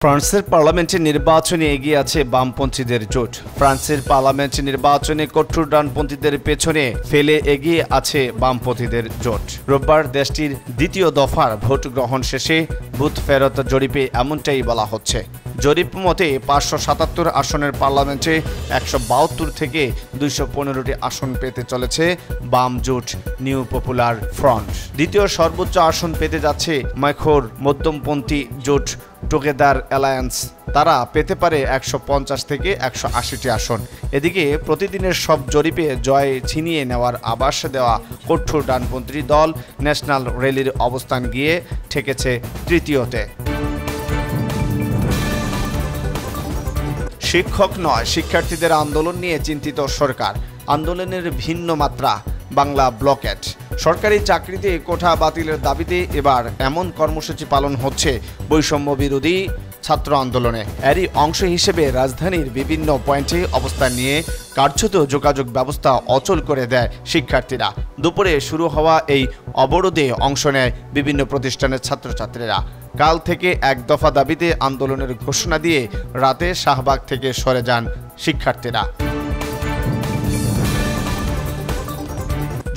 ফ্রান্সের পার্লামেন্টে নির্বাচনে এগিয়ে আছে বামপন্থীদের জোট। ফ্রান্সের পার্লামেন্ট নির্বাচনে কঠোর ডানপন্থীদের পেছনে ফেলে এগিয়ে আছে বামপন্থীদের জোট। রোববার দেশটির দ্বিতীয় দফার ভোট গ্রহণ শেষে বুথ ফেরত জরিপে এমনটাই বলা হচ্ছে। জরিপ মতে 577 আসনের পার্লামেন্টে 172 থেকে 215টি আসন পেতে চলেছে বাম জোট নিউ পপুলার ফ্রন্ট। দ্বিতীয় সর্বোচ্চ আসন পেতে যাচ্ছে ম্যাক্রোর মধ্যমপন্থী জোট টুগেদার অ্যালায়েন্স। তারা পেতে পারে 150 থেকে 180টি আসন। এদিকে প্রতিদিনের সব জরিপে জয় ছিনিয়ে নেওয়ার আভাস দেওয়া কঠোর ডানপন্থী দল ন্যাশনাল র্যালির অবস্থান গিয়ে ঠেকেছে তৃতীয়তে। শিক্ষক নয়, শিক্ষার্থীদের আন্দোলন নিয়ে চিন্তিত সরকার। আন্দোলনের ভিন্ন মাত্রা, বাংলা ব্লকেট। সরকারি চাকরিতে কোঠা বাতিলের দাবিতে এবার এমন কর্মসূচি পালন হচ্ছে বৈষম্য বিরোধী ছাত্র আন্দোলনে। এরই অংশ হিসেবে রাজধানীর বিভিন্ন পয়েন্টে অবস্থান নিয়ে কার্যত যোগাযোগ ব্যবস্থা অচল করে দেয় শিক্ষার্থীরা। দুপুরে শুরু হওয়া এই অবরোধে অংশ নেয় বিভিন্ন প্রতিষ্ঠানের ছাত্রছাত্রীরা। কাল থেকে এক দফা দাবিতে আন্দোলনের ঘোষণা দিয়ে রাতে শাহবাগ থেকে সরে যান শিক্ষার্থীরা।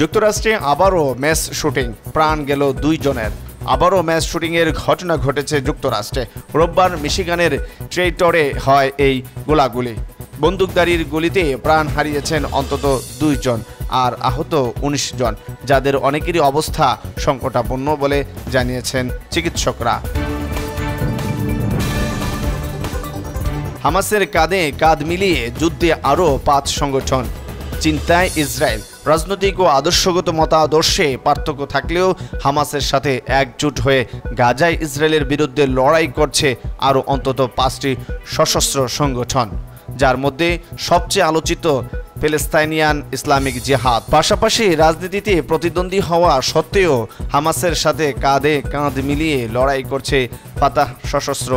যুক্তরাষ্ট্রে আবারও ম্যাস শুটিং, প্রাণ গেল 2 জনের। আবারও ম্যাস শুটিংয়ের ঘটনা ঘটেছে যুক্তরাষ্ট্রে। রোববার মিশিগানের ট্রেটরে হয় এই গোলাগুলি। বন্দুকধারীর গুলিতে প্রাণ হারিয়েছেন অন্তত 2 জন আর আহত 19 জন, যাদের অনেকেরই অবস্থা সংকটাপন্ন বলে জানিয়েছেন চিকিৎসকরা। হামাসের কাঁধে কাঁধ মিলিয়ে যুদ্ধে আরও 5 সংগঠন। চিন্তায় ইসরায়েল। রাজনৈতিক ও আদর্শগত মতাদর্শে পার্থক্য থাকলেও হামাসের সাথে একজোট হয়ে গাজায় ইসরায়েলের বিরুদ্ধে লড়াই করছে আরও অন্তত 5টি সশস্ত্র সংগঠন, যার মধ্যে সবচেয়ে আলোচিত প্যালেস্তাইনিয়ান ইসলামিক জিহাদ। পাশাপাশি রাজনীতিতে প্রতিদ্বন্দ্বী হওয়া সত্ত্বেও হামাসের সাথে কাঁধে কাঁধ মিলিয়ে লড়াই করছে ফাতাহ সশস্ত্র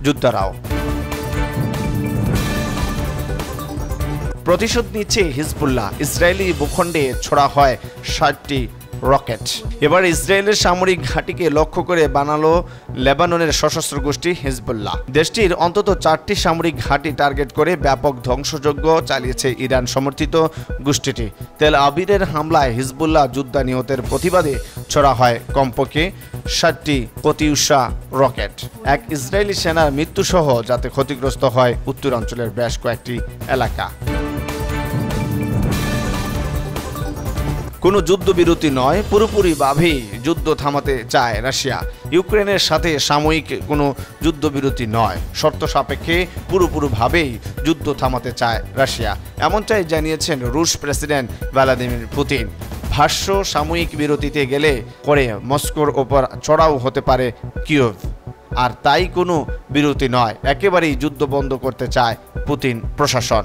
যোদ্ধারাও। প্রতিশোধ নিচ্ছে হিজবুল্লাহ। ইসরায়েলি ভূখণ্ডে ছোড়া হয় 60টি রকেট। এবার ইসরায়েলের সামরিক ঘাঁটিকে লক্ষ্য করে বানালো লেবাননের সশস্ত্র গোষ্ঠী হিজবুল্লাহ। দেশটির অন্তত 4টি সামরিক ঘাঁটি টার্গেট করে ব্যাপক ধ্বংসযজ্ঞ চালিয়েছে ইরান সমর্থিত গোষ্ঠীটি। তেল আবিবের হামলায় হিজবুল্লাহ যোদ্ধা নিহতের প্রতিবাদে ছোড়া হয় কমপক্ষে 60টি কাতিউশা রকেট। এক ইসরায়েলি সেনার মৃত্যুসহ যাতে ক্ষতিগ্রস্ত হয় উত্তরাঞ্চলের বেশ কয়েকটি এলাকা। কোনো যুদ্ধবিরতি নয়, পুরোপুরিভাবেই যুদ্ধ থামাতে চায় রাশিয়া। ইউক্রেনের সাথে সাময়িক কোনো যুদ্ধবিরতি নয়, শর্ত সাপেক্ষে পুরোপুরিভাবেই যুদ্ধ থামাতে চায় রাশিয়া। এমনটাই জানিয়েছেন রুশ প্রেসিডেন্ট ভ্লাদিমির পুতিন। ভাষ্য, সাময়িক বিরতিতে গেলে করে মস্কোর ওপর চড়াও হতে পারে কিয়েভ। আর তাই কোনো বিরতি নয়, একেবারেই যুদ্ধ বন্ধ করতে চায় পুতিন প্রশাসন।